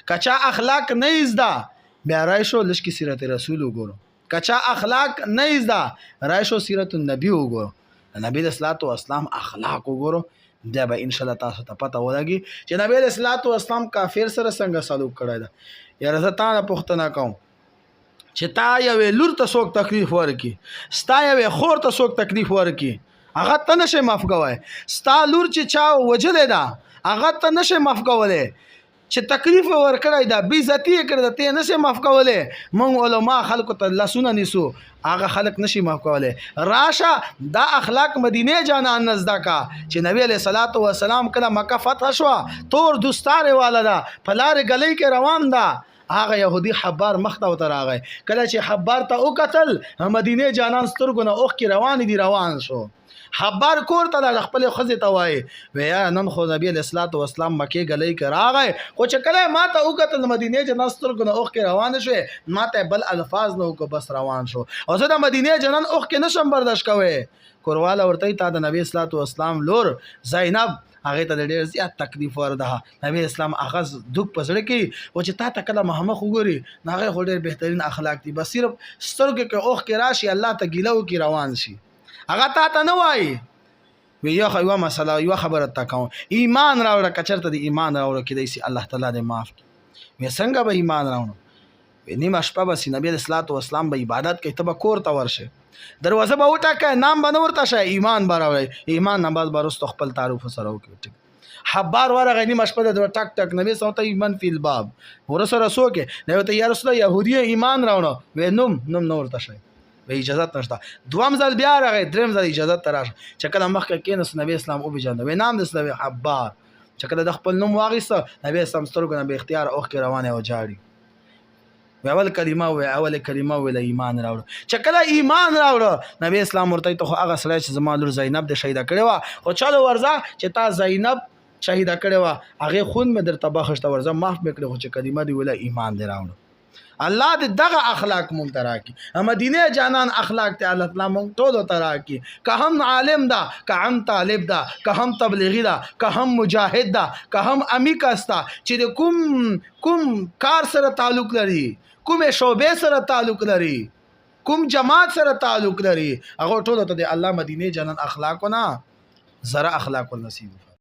کچا اخلاق نه زده بیا راشو لشکې سیرت رسول وګورو. کچا اخلاق نه زده راشو سیرت النبی وګورو. نبی صلی الله علیه وسلم اخلاق وګورو دا به ان شاء الله تاسو ته پته ولګي چې نبی صلی الله علیه وسلم کافر سره څنګه سلوک کړی دا. یاره زه تا نه پوښتنه کوم چې تا یوې لور ته څوک تکلیف ورکړي، ستا یوې خور ته څوک تکلیف ورکړي، هغه ته نشي معاف کولی. ستا لور چې چا وجلې ده هغه ته نشي معاف کولی. چې تکلیف ورکړی دا بې عزتي یې کړې ده ته یې نشي معاف کولی. موږ علما خلکو ته لاسونه نیسو هغه خلک نشي معاف کولی. راشه دا اخلاق مدینه جانان نه زده کا چې نبی علیه الصلاۃ والسلام کله مکه فتح شوه تور دستارې والا ده په لارې ګلۍ کې روان ده. هغه يهودي حبار مخ ته وته راغی. کله چې حبار ته وکتل مدینه جانان سترګو نه اوښکې روانې دي روان شو. حبار کور ته د خپل خزې ته وایي ویا نن خو نبی علیه الصلاۃ والسلام مکې ګلۍ کې راغی خو چې کله ما ته وکتل مدینه جنان سترګو نه اوښکې روانې شوې ما ته بل الفاظ نه وکړه بس روان شو. او زه د مدینه جنان اوښکې نشم برداشت کوی. کورواله ورته تا د نبی صلی الله علیه وسلم لور زینب هغه ته ډېر زیات تکلیف ورده. نبی اسلام هغه دوک پسړه کې او چې تا ته کله محمد وګوري هغه خو ډېر بهترین اخلاق دي. بس صرف سترګو کې اوښکې راشي الله ته ګیله وکړي روان شي. هغه تا ته نه وایي وی یو مسله یو خبره تا کوم ایمان راوړه کچرته د ایمان راوړه کېدای شي الله تعالی دې معاف کړي. وی څنګه به ایمان راوړو؟ نیمه شپه بس نبی صلی الله علیه وسلم به عبادت کوي ته به کور ته ورشه دروازه به وټاکه نام به نه ورته شه ایمان به راوړی. ایمان نه بعد به وروسته خپل تعارف سره وکړي. حبار ورغی نیمه شپه د ټک ټک نبی صلی الله علیه وسلم فی الباب ورسره سوکه نو ته یا رسول یهودی ایمان راوړو وی نوم نه ورته شي به اجازه نشته. دوام ځل بیا راغی دریم ځل اجازه تراشه چې کله مخکې کېناست نبی اسلام او بجانده وی نام د نبی حبار چې کله د خپل نوم واغیسته نبی اسلام سترګو نه به اختیار اوښکې روانه و جاړي. اول کلمه ویل ایمان راوړو. چې کله ایمان راوړو نبی اسلام ورته ته خو هغه سړی چې زما لور زینب د شهیده کړې وه خو چلو ورځه چې تا زینب شهیده کړې وه هغې خون مې درته بخښته ورځه معاف مې کړې خو چې کلمه دې ویله ایمان دې راوړو. الله دې دغه اخلاق مونږ ته راکړي. مدینه جانان اخلاق ته الله تعالی مونږ ټولو ته راکړي. که هم عالم ده که هم طالب ده که هم تبلیغي ده که هم مجاهد ده که هم امیکس ده چې د کوم کار سره تعلق لري کومې شعبې سره تعلق لري کوم جماعت سره تعلق لري هغه ټولو ته د الله مدینه جانان اخلاقونه زره اخلاق النصیب